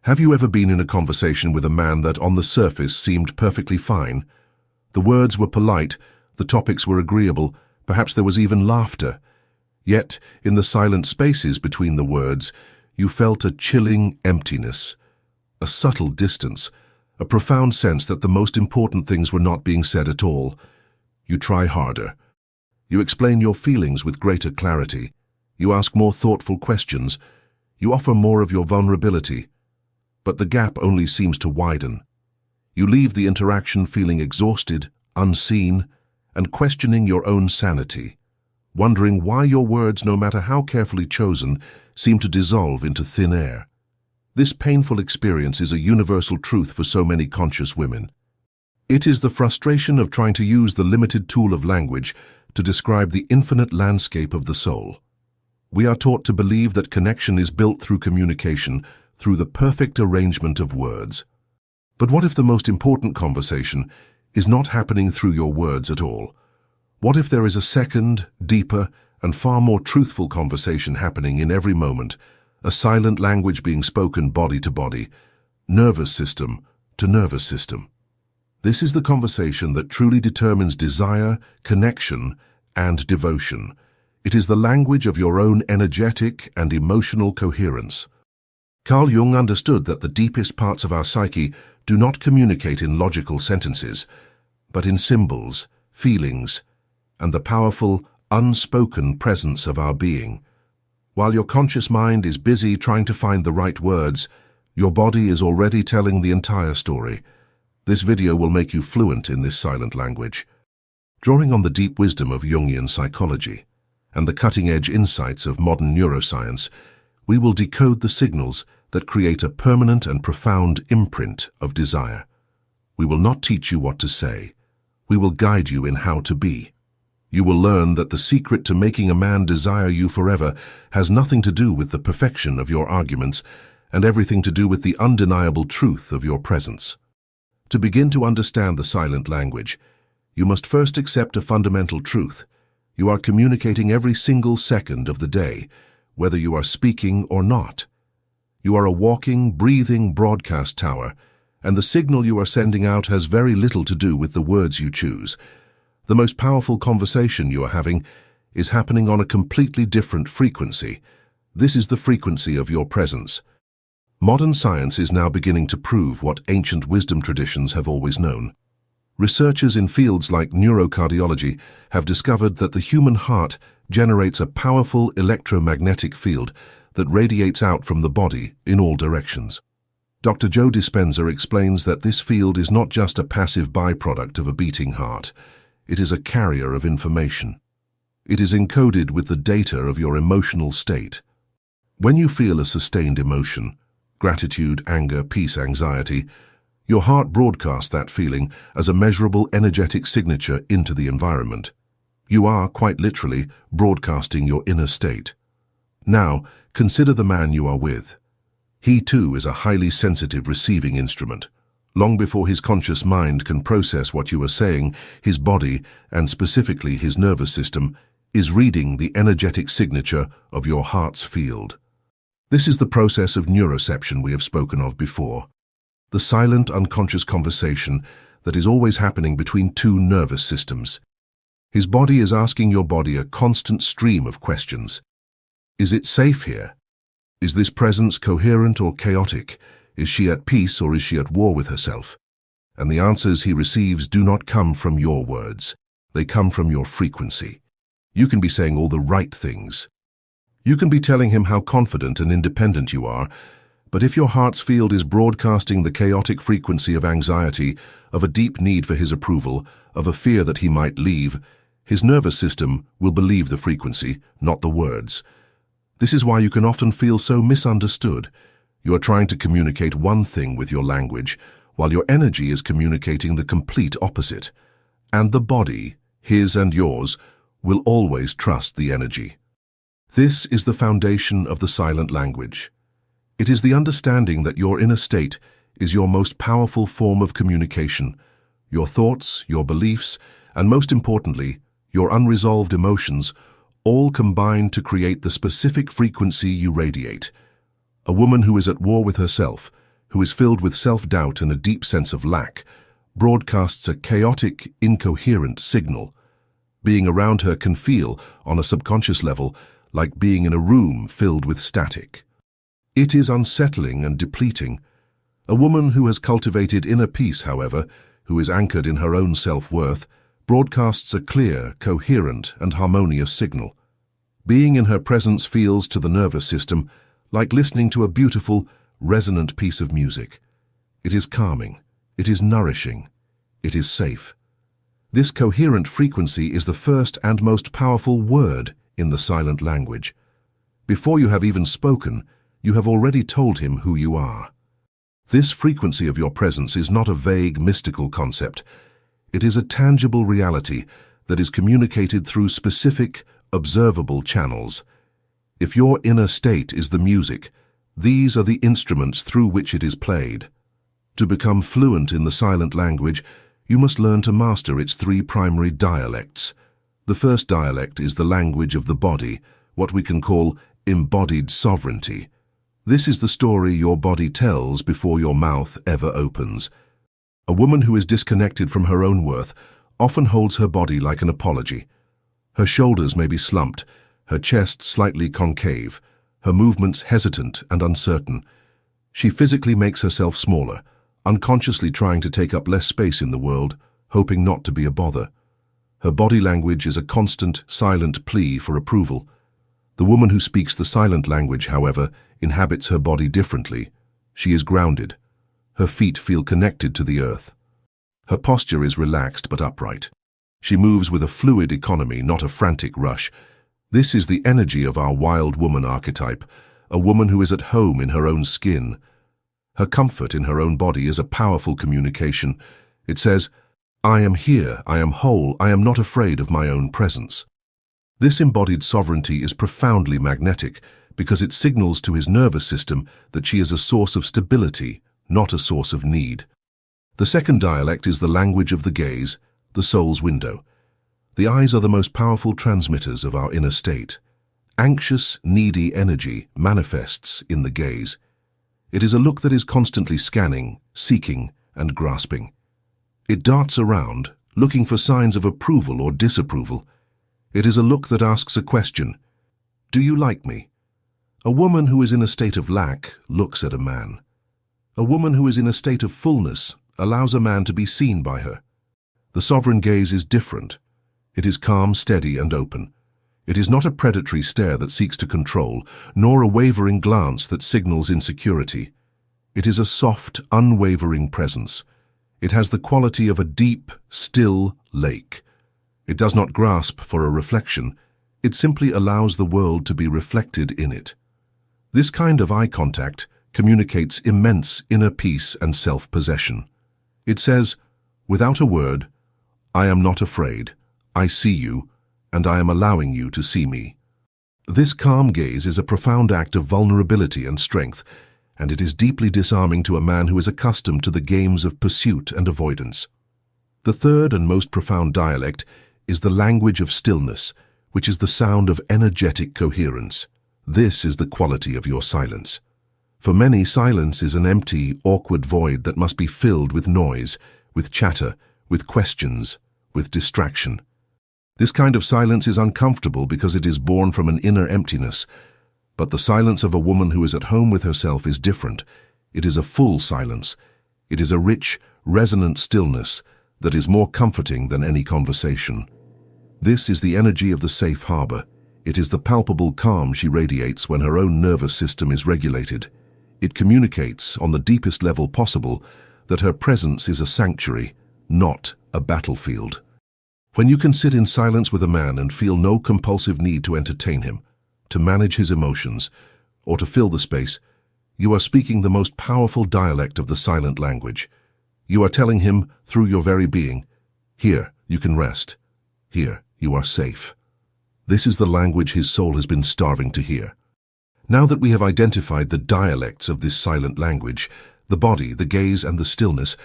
Have you ever been in a conversation with a man that on the surface seemed perfectly fine? The words were polite, the topics were agreeable, perhaps there was even laughter. Yet, in the silent spaces between the words, you felt a chilling emptiness, a subtle distance, a profound sense that the most important things were not being said at all. You try harder. You explain your feelings with greater clarity. You ask more thoughtful questions. You offer more of your vulnerability. But the gap only seems to widen. You leave the interaction feeling exhausted, unseen, and questioning your own sanity, wondering why your words, no matter how carefully chosen, seem to dissolve into thin air. This painful experience is a universal truth for so many conscious women. It is the frustration of trying to use the limited tool of language to describe the infinite landscape of the soul. We are taught to believe that connection is built through communication, through the perfect arrangement of words. But what if the most important conversation is not happening through your words at all? What if there is a second, deeper, and far more truthful conversation happening in every moment, a silent language being spoken body to body, nervous system to nervous system? This is the conversation that truly determines desire, connection, and devotion. It is the language of your own energetic and emotional coherence. Carl Jung understood that the deepest parts of our psyche do not communicate in logical sentences, but in symbols, feelings, and the powerful, unspoken presence of our being. While your conscious mind is busy trying to find the right words, your body is already telling the entire story. This video will make you fluent in this silent language. Drawing on the deep wisdom of Jungian psychology and the cutting-edge insights of modern neuroscience, we will decode the signals that create a permanent and profound imprint of desire. We will not teach you what to say. We will guide you in how to be. You will learn that the secret to making a man desire you forever has nothing to do with the perfection of your arguments and everything to do with the undeniable truth of your presence. To begin to understand the silent language, you must first accept a fundamental truth. You are communicating every single second of the day, whether you are speaking or not. You are a walking, breathing broadcast tower, and the signal you are sending out has very little to do with the words you choose. The most powerful conversation you are having is happening on a completely different frequency. This is the frequency of your presence. Modern science is now beginning to prove what ancient wisdom traditions have always known. Researchers in fields like neurocardiology have discovered that the human heart generates a powerful electromagnetic field that radiates out from the body in all directions. Dr. Joe Dispenza explains that this field is not just a passive byproduct of a beating heart. It is a carrier of information. It is encoded with the data of your emotional state. When you feel a sustained emotion, gratitude, anger, peace, anxiety, your heart broadcasts that feeling as a measurable energetic signature into the environment. You are, quite literally, broadcasting your inner state. Now, consider the man you are with. He too is a highly sensitive receiving instrument. Long before his conscious mind can process what you are saying, his body, and specifically his nervous system, is reading the energetic signature of your heart's field. This is the process of neuroception we have spoken of before. The silent, unconscious conversation that is always happening between two nervous systems. His body is asking your body a constant stream of questions. Is it safe here? Is this presence coherent or chaotic? Is she at peace or is she at war with herself? And the answers he receives do not come from your words. They come from your frequency. You can be saying all the right things. You can be telling him how confident and independent you are, but if your heart's field is broadcasting the chaotic frequency of anxiety, of a deep need for his approval, of a fear that he might leave, his nervous system will believe the frequency, not the words. This is why you can often feel so misunderstood. You are trying to communicate one thing with your language, while your energy is communicating the complete opposite. And the body, his and yours, will always trust the energy. This is the foundation of the silent language. It is the understanding that your inner state is your most powerful form of communication. Your thoughts, your beliefs, and most importantly, your unresolved emotions all combine to create the specific frequency you radiate. A woman who is at war with herself, who is filled with self-doubt and a deep sense of lack, broadcasts a chaotic, incoherent signal. Being around her can feel, on a subconscious level, like being in a room filled with static. It is unsettling and depleting. A woman who has cultivated inner peace, however, who is anchored in her own self-worth, broadcasts a clear, coherent, and harmonious signal. Being in her presence feels to the nervous system like listening to a beautiful, resonant piece of music. It is calming, it is nourishing, it is safe. This coherent frequency is the first and most powerful word in the silent language. Before you have even spoken, you have already told him who you are. This frequency of your presence is not a vague, mystical concept. It is a tangible reality that is communicated through specific, observable channels. If your inner state is the music, these are the instruments through which it is played. To become fluent in the silent language, you must learn to master its three primary dialects. The first dialect is the language of the body, what we can call embodied sovereignty. This is the story your body tells before your mouth ever opens. A woman who is disconnected from her own worth often holds her body like an apology. Her shoulders may be slumped, her chest slightly concave, her movements hesitant and uncertain. She physically makes herself smaller, unconsciously trying to take up less space in the world, hoping not to be a bother. Her body language is a constant, silent plea for approval. The woman who speaks the silent language, however, inhabits her body differently. She is grounded. Her feet feel connected to the earth. Her posture is relaxed but upright. She moves with a fluid economy, not a frantic rush. This is the energy of our wild woman archetype, a woman who is at home in her own skin. Her comfort in her own body is a powerful communication. It says, "I am here, I am whole, I am not afraid of my own presence." This embodied sovereignty is profoundly magnetic because it signals to his nervous system that she is a source of stability, not a source of need. The second dialect is the language of the gaze, the soul's window. The eyes are the most powerful transmitters of our inner state. Anxious, needy energy manifests in the gaze. It is a look that is constantly scanning, seeking, and grasping. It darts around, looking for signs of approval or disapproval. It is a look that asks a question. Do you like me? A woman who is in a state of lack looks at a man. A woman who is in a state of fullness allows a man to be seen by her. The sovereign gaze is different. It is calm, steady, and open. It is not a predatory stare that seeks to control, nor a wavering glance that signals insecurity. It is a soft, unwavering presence. It has the quality of a deep, still lake. It does not grasp for a reflection. It simply allows the world to be reflected in it. This kind of eye contact communicates immense inner peace and self-possession. It says, without a word, "I am not afraid. I see you, and I am allowing you to see me." This calm gaze is a profound act of vulnerability and strength, and it is deeply disarming to a man who is accustomed to the games of pursuit and avoidance. The third and most profound dialect is the language of stillness, which is the sound of energetic coherence. This is the quality of your silence. For many, silence is an empty, awkward void that must be filled with noise, with chatter, with questions, with distraction. This kind of silence is uncomfortable because it is born from an inner emptiness. But the silence of a woman who is at home with herself is different. It is a full silence. It is a rich, resonant stillness that is more comforting than any conversation. This is the energy of the safe harbor. It is the palpable calm she radiates when her own nervous system is regulated. It communicates, on the deepest level possible, that her presence is a sanctuary, not a battlefield. When you can sit in silence with a man and feel no compulsive need to entertain him, to manage his emotions, or to fill the space, you are speaking the most powerful dialect of the silent language. You are telling him, through your very being, "Here, you can rest. Here, you are safe." This is the language his soul has been starving to hear. Now that we have identified the dialects of this silent language, the body, the gaze, and the stillness,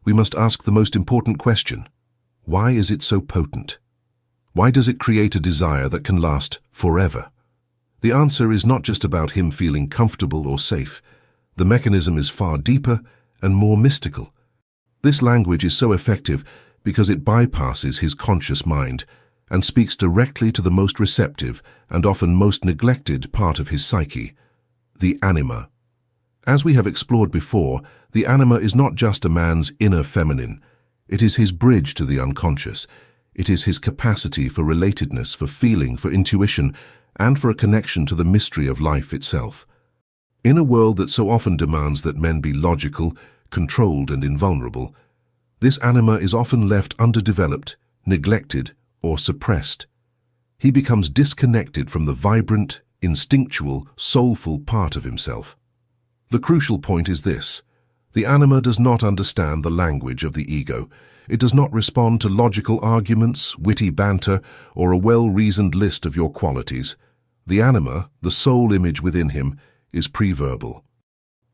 we must ask the most important question. Why is it so potent? Why does it create a desire that can last forever? The answer is not just about him feeling comfortable or safe. The mechanism is far deeper and more mystical. This language is so effective because it bypasses his conscious mind and speaks directly to the most receptive and often most neglected part of his psyche, the anima. As we have explored before, the anima is not just a man's inner feminine. It is his bridge to the unconscious. It is his capacity for relatedness, for feeling, for intuition, and for a connection to the mystery of life itself. In a world that so often demands that men be logical, controlled, and invulnerable, this anima is often left underdeveloped, neglected, or suppressed. He becomes disconnected from the vibrant, instinctual, soulful part of himself. The crucial point is this: the anima does not understand the language of the ego. It does not respond to logical arguments, witty banter, or a well-reasoned list of your qualities. The anima, the soul image within him, is pre-verbal.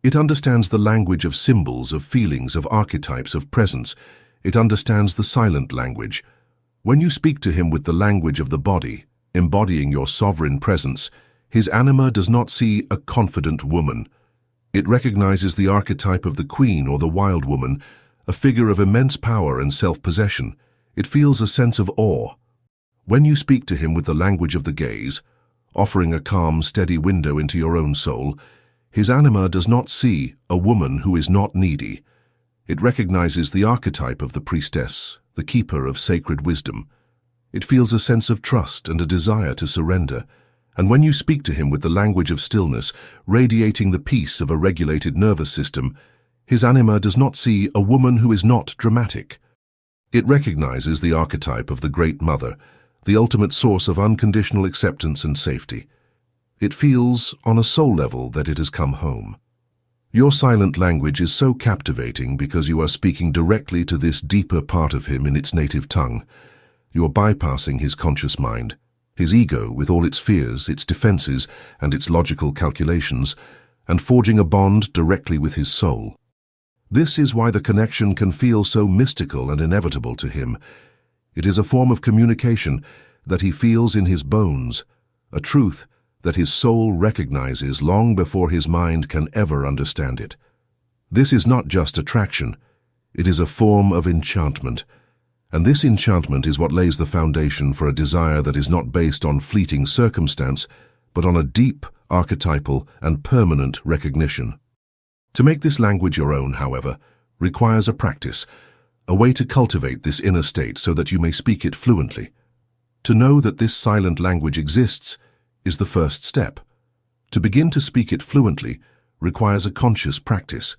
It understands the language of symbols, of feelings, of archetypes, of presence. It understands the silent language. When you speak to him with the language of the body, embodying your sovereign presence, his anima does not see a confident woman. It recognizes the archetype of the queen or the wild woman, a figure of immense power and self-possession. It feels a sense of awe. When you speak to him with the language of the gaze, offering a calm, steady window into your own soul, his anima does not see a woman who is not needy. It recognizes the archetype of the priestess, the keeper of sacred wisdom. It feels a sense of trust and a desire to surrender. And when you speak to him with the language of stillness, radiating the peace of a regulated nervous system, his anima does not see a woman who is not dramatic. It recognizes the archetype of the Great Mother, the ultimate source of unconditional acceptance and safety. It feels, on a soul level, that it has come home. Your silent language is so captivating because you are speaking directly to this deeper part of him in its native tongue. You are bypassing his conscious mind, his ego with all its fears, its defenses, and its logical calculations, and forging a bond directly with his soul. This is why the connection can feel so mystical and inevitable to him. It is a form of communication that he feels in his bones, a truth that his soul recognizes long before his mind can ever understand it. This is not just attraction, it is a form of enchantment. And this enchantment is what lays the foundation for a desire that is not based on fleeting circumstance, but on a deep, archetypal, and permanent recognition. To make this language your own, however, requires a practice, a way to cultivate this inner state so that you may speak it fluently. To know that this silent language exists is the first step. To begin to speak it fluently requires a conscious practice.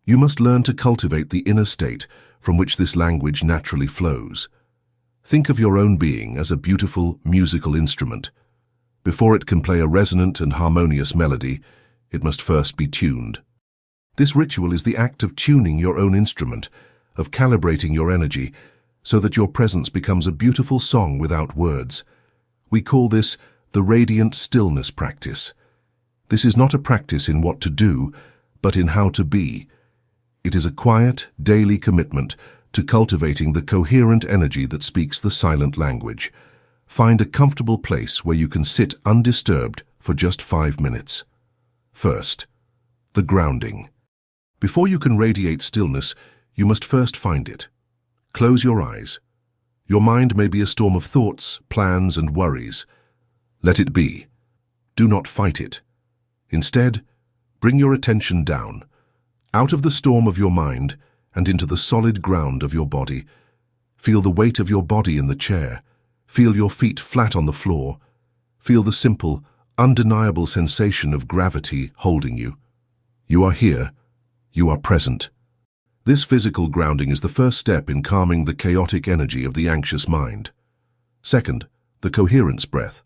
You must learn to cultivate the inner state from which this language naturally flows. Think of your own being as a beautiful musical instrument. Before it can play a resonant and harmonious melody, it must first be tuned. This ritual is the act of tuning your own instrument, of calibrating your energy, so that your presence becomes a beautiful song without words. We call this the radiant stillness practice. This is not a practice in what to do, but in how to be. It is a quiet, daily commitment to cultivating the coherent energy that speaks the silent language. Find a comfortable place where you can sit undisturbed for just 5 minutes. First, the grounding. Before you can radiate stillness, you must first find it. Close your eyes. Your mind may be a storm of thoughts, plans, and worries. Let it be. Do not fight it. Instead, bring your attention down, out of the storm of your mind and into the solid ground of your body. Feel the weight of your body in the chair. Feel your feet flat on the floor. Feel the simple, undeniable sensation of gravity holding you. You are here. You are present. This physical grounding is the first step in calming the chaotic energy of the anxious mind. Second, the coherence breath.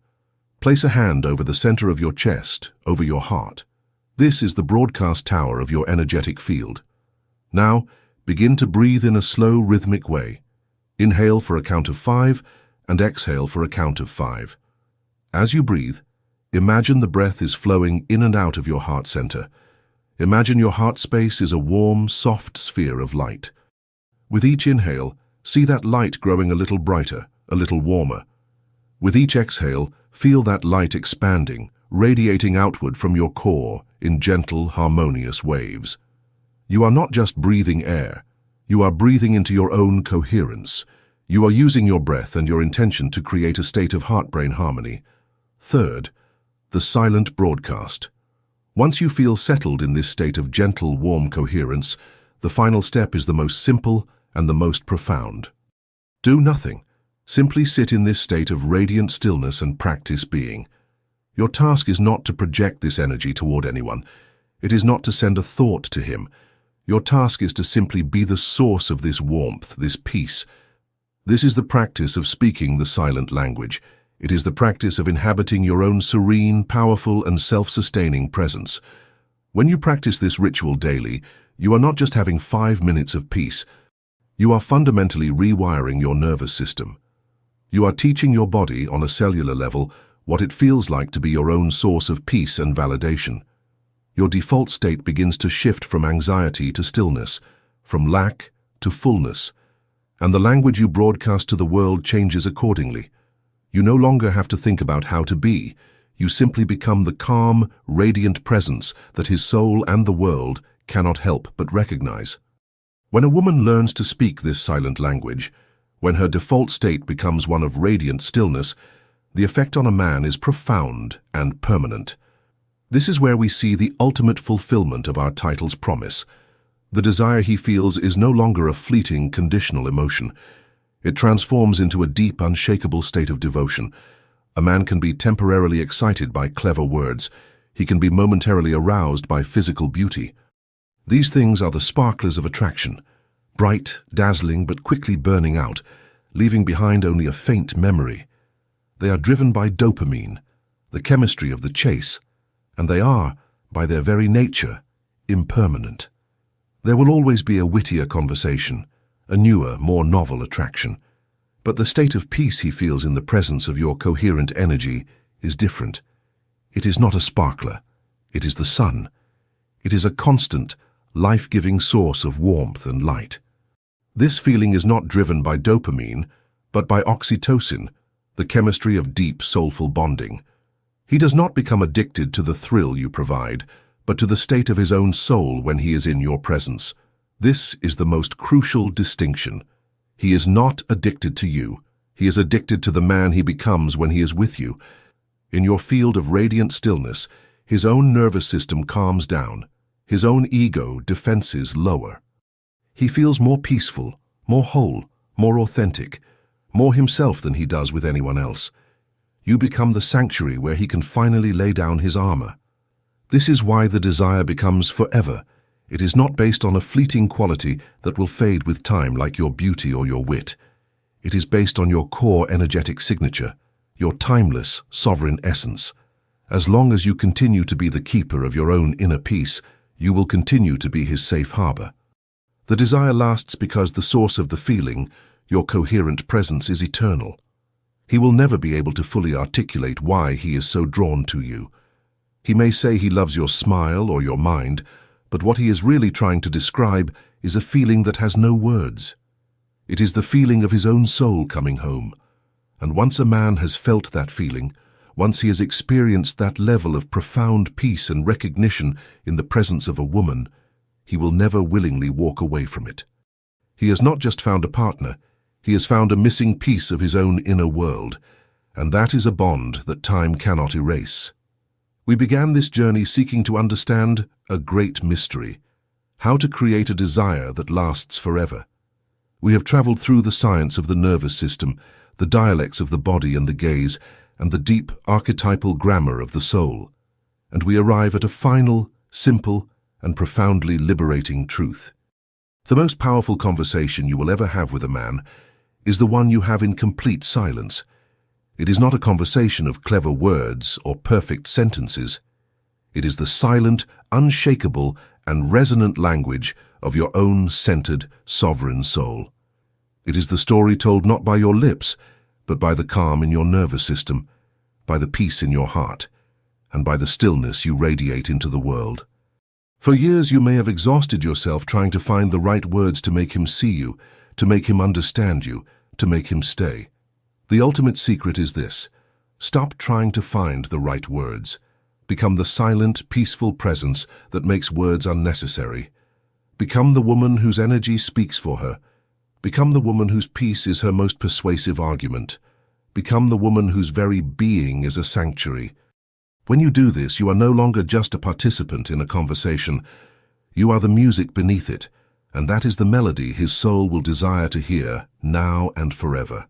Place a hand over the center of your chest, over your heart. This is the broadcast tower of your energetic field. Now, begin to breathe in a slow, rhythmic way. Inhale for a count of 5 and exhale for a count of 5. As you breathe, imagine the breath is flowing in and out of your heart center. Imagine your heart space is a warm, soft sphere of light. With each inhale, see that light growing a little brighter, a little warmer. With each exhale, feel that light expanding, radiating outward from your core in gentle, harmonious waves. You are not just breathing air. You are breathing into your own coherence. You are using your breath and your intention to create a state of heart-brain harmony. Third, the silent broadcast. Once you feel settled in this state of gentle, warm coherence, the final step is the most simple and the most profound. Do nothing. Simply sit in this state of radiant stillness and practice being. Your task is not to project this energy toward anyone. It is not to send a thought to him. Your task is to simply be the source of this warmth, this peace. This is the practice of speaking the silent language. It is the practice of inhabiting your own serene, powerful, and self-sustaining presence. When you practice this ritual daily, you are not just having 5 minutes of peace. You are fundamentally rewiring your nervous system. You are teaching your body on a cellular level what it feels like to be your own source of peace and validation. Your default state begins to shift from anxiety to stillness, from lack to fullness, and the language you broadcast to the world changes accordingly. You no longer have to think about how to be. You simply become the calm, radiant presence that his soul and the world cannot help but recognize. When a woman learns to speak this silent language, when her default state becomes one of radiant stillness, the effect on a man is profound and permanent. This is where we see the ultimate fulfillment of our title's promise. The desire he feels is no longer a fleeting, conditional emotion. It transforms into a deep, unshakable state of devotion. A man can be temporarily excited by clever words. He can be momentarily aroused by physical beauty. These things are the sparklers of attraction, bright, dazzling, but quickly burning out, leaving behind only a faint memory. They are driven by dopamine, the chemistry of the chase, and they are, by their very nature, impermanent. There will always be a wittier conversation, a newer, more novel attraction. But the state of peace he feels in the presence of your coherent energy is different. It is not a sparkler. It is the sun. It is a constant, life-giving source of warmth and light. This feeling is not driven by dopamine, but by oxytocin, the chemistry of deep, soulful bonding. He does not become addicted to the thrill you provide, but to the state of his own soul when he is in your presence. This is the most crucial distinction. He is not addicted to you. He is addicted to the man he becomes when he is with you. In your field of radiant stillness, his own nervous system calms down. His own ego defenses lower. He feels more peaceful, more whole, more authentic, more himself than he does with anyone else. You become the sanctuary where he can finally lay down his armor. This is why the desire becomes forever. It is not based on a fleeting quality that will fade with time like your beauty or your wit. It is based on your core energetic signature, your timeless, sovereign essence. As long as you continue to be the keeper of your own inner peace, you will continue to be his safe harbor. The desire lasts because the source of the feeling, your coherent presence, is eternal. He will never be able to fully articulate why he is so drawn to you. He may say he loves your smile or your mind, but what he is really trying to describe is a feeling that has no words. It is the feeling of his own soul coming home. And once a man has felt that feeling, once he has experienced that level of profound peace and recognition in the presence of a woman, he will never willingly walk away from it. He has not just found a partner, he has found a missing piece of his own inner world, and that is a bond that time cannot erase. We began this journey seeking to understand a great mystery, how to create a desire that lasts forever. We have traveled through the science of the nervous system, the dialects of the body and the gaze, and the deep archetypal grammar of the soul, and we arrive at a final, simple, and profoundly liberating truth. The most powerful conversation you will ever have with a man is the one you have in complete silence. It is not a conversation of clever words or perfect sentences. It is the silent, unshakable, and resonant language of your own centered, sovereign soul. It is the story told not by your lips, but by the calm in your nervous system, by the peace in your heart, and by the stillness you radiate into the world. For years you may have exhausted yourself trying to find the right words to make him see you, to make him understand you, to make him stay. The ultimate secret is this: stop trying to find the right words. Become the silent, peaceful presence that makes words unnecessary. Become the woman whose energy speaks for her. Become the woman whose peace is her most persuasive argument. Become the woman whose very being is a sanctuary. When you do this, you are no longer just a participant in a conversation. You are the music beneath it, and that is the melody his soul will desire to hear, now and forever.